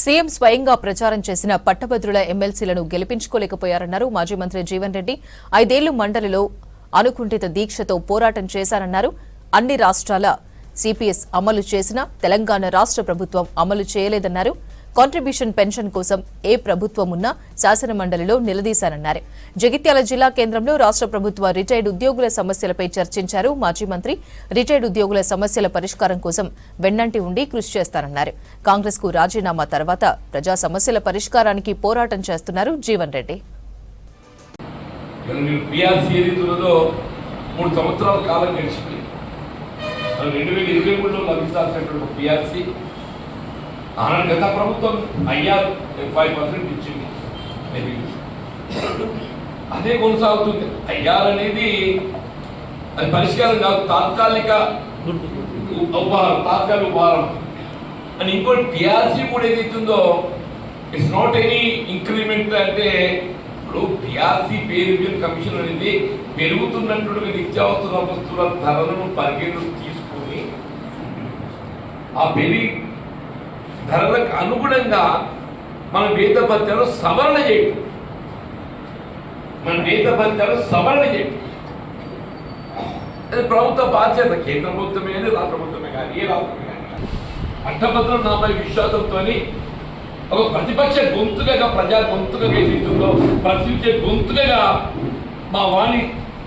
CM స్వయంగా ప్రచారం చేసిన పట్టభద్రుల ఎమ్మెల్సీలను గెలిపించుకోలేకపోయారన్నారు మాజీ మంత్రి జీవన్ రెడ్డి. 5 ఏళ్లు మండలిలో అనుకుంఠిత దీక్షతో పోరాటం చేశారన్నారు. అన్ని రాష్ట్రాల సిపిఎస్ అమలు చేసినా తెలంగాణ రాష్ట్ర ప్రభుత్వం అమలు చేయలేదన్నారు. కాంట్రిబ్యూషన్ పెన్షన్ కోసం ఏ ప్రభుత్వం ఉన్నా శాసనమండలిలో నిలదీశారన్నారు. జగిత్యాల జిల్లా కేంద్రంలో రాష్ట్ర ప్రభుత్వ రిటైర్డ్ ఉద్యోగుల సమస్యలపై చర్చించారు మాజీ మంత్రి. రిటైర్డ్ ఉద్యోగుల సమస్యల పరిష్కారం కోసం వెన్నంటి ఉండి కృషి చేస్తారన్నారు. కాంగ్రెస్ కు రాజీనామా తర్వాత ప్రజా సమస్యల పరిష్కారానికి పోరాటం చేస్తున్నారు జీవన్ రెడ్డి. 3 సంవత్సరాల కాలం గడిచింది. 2023లో లభించాల్సినటువంటి పిఆర్సీ గత ప్రభుత్వం ఐఆర్ 5% ఇచ్చింది. అదే కొనసాగుతుంది. ఐఆర్ అనేది అది పరిష్కారం కాదు, తాత్కాలిక ఉపహారం అని. ఇంకోటి పిఆర్సీ కూడా ఏదైతుందో ఇట్స్ నాట్ ఎనీ ఇంక్రిమెంట్. అంటే ఇప్పుడు పిఆర్సీ పేరు మీద కమిషన్ అనేది పెరుగుతున్నటువంటి నిత్యావసర వస్తువుల ధరలను పరిగణలోకి తీసుకొని ఆ ధరలకు అనుగుణంగా మన వేత భత్యాలు సవరణ చేయటం. అది ప్రభుత్వ బాధ్యత. కేంద్ర ప్రభుత్వమే కానీ రాష్ట్ర ప్రభుత్వమే కానీ ఏ రాష్ట్రమే కానీ పట్టభద్రులు నాపై విశ్వాసంతో ఒక ప్రతిపక్ష గొంతుగా ప్రజా గొంతుగా వేసిందో ప్రశ్నించే గొంతుగా మా వాణి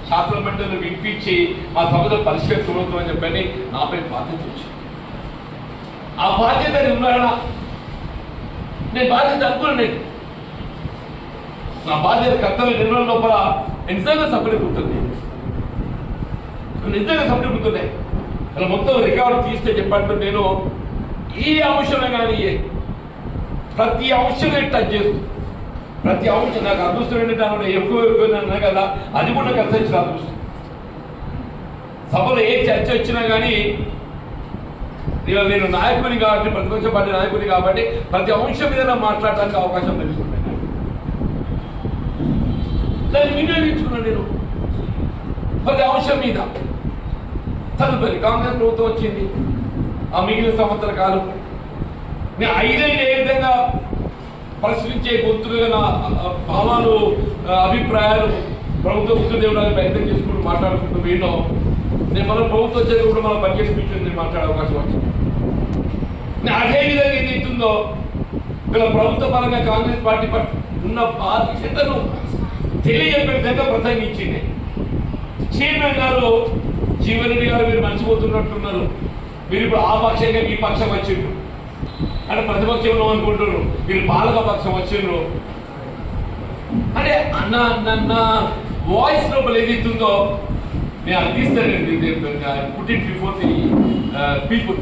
శాసన మండలిని వినిపించి మా సమస్యలు పరిష్కరించబోతుందని చెప్పని నాపై బాధ్యత వచ్చింది. ఆ బాధ్యత ఉన్నాడా? నేను బాధ్యత అనుకున్నాను. నా బాధ్యత కర్తవ్య నిర్వహణ లోపల నిజంగా సఫలీకృతుంది. అలా మొత్తం రికార్డు తీస్తే చెప్పండి. నేను ఈ అంశమే కానీ ప్రతి అంశమే టచ్ చేస్తూ ప్రతి అంశం నాకు అదృష్టం ఏంటంటే ఎక్కువ కదా, అది కూడా నాకు అసలు అదృష్టం. సభలో ఏ చర్చ వచ్చినా కానీ నేను నాయకుని కాబట్టి, ప్రతిపక్ష పార్టీ నాయకుని కాబట్టి ప్రతి అంశం మీద మాట్లాడడానికి అవకాశం లభిస్తుంది. దాన్ని వినియోగించుకున్నాను నేను ప్రతి అంశం మీద. తదుపరి కాంగ్రెస్ ప్రభుత్వం వచ్చింది. ఆ మిగిలిన సంవత్సర కాలం నేను 5 ఏళ్ళు ఏ విధంగా పరిశీలించే గొంతుగా నా భావాలు, అభిప్రాయాలు ప్రభుత్వం గుర్తుదేవడానికి ప్రయత్నం చేసుకుంటూ మాట్లాడుకుంటూ వీళ్ళో నేను మన ప్రభుత్వం వచ్చేది కూడా మనం పనిచేసి మాట్లాడే అవకాశం వచ్చింది. అదే విధంగా ఏదైతుందో వీళ్ళ ప్రభుత్వ పరంగా కాంగ్రెస్ పార్టీ ఉన్న బాధ్యతను తెలియజెప్పే విధంగా ప్రసంగించింది. చైర్మన్ గారు జీవన్ రెడ్డి గారు మీరు మర్చిపోతున్నట్టున్నారు. మీరు ఇప్పుడు ఆ పక్షంగా ఈ పక్షం వచ్చిండ్రు అంటే ప్రతిపక్షంలో అనుకుంటున్నారు, మీరు పాలక పక్షం వచ్చిండ్రు అంటే అన్న వాయిస్ లోపల ఏదైతుందో నేను అందిస్తానండి. Put it before the people.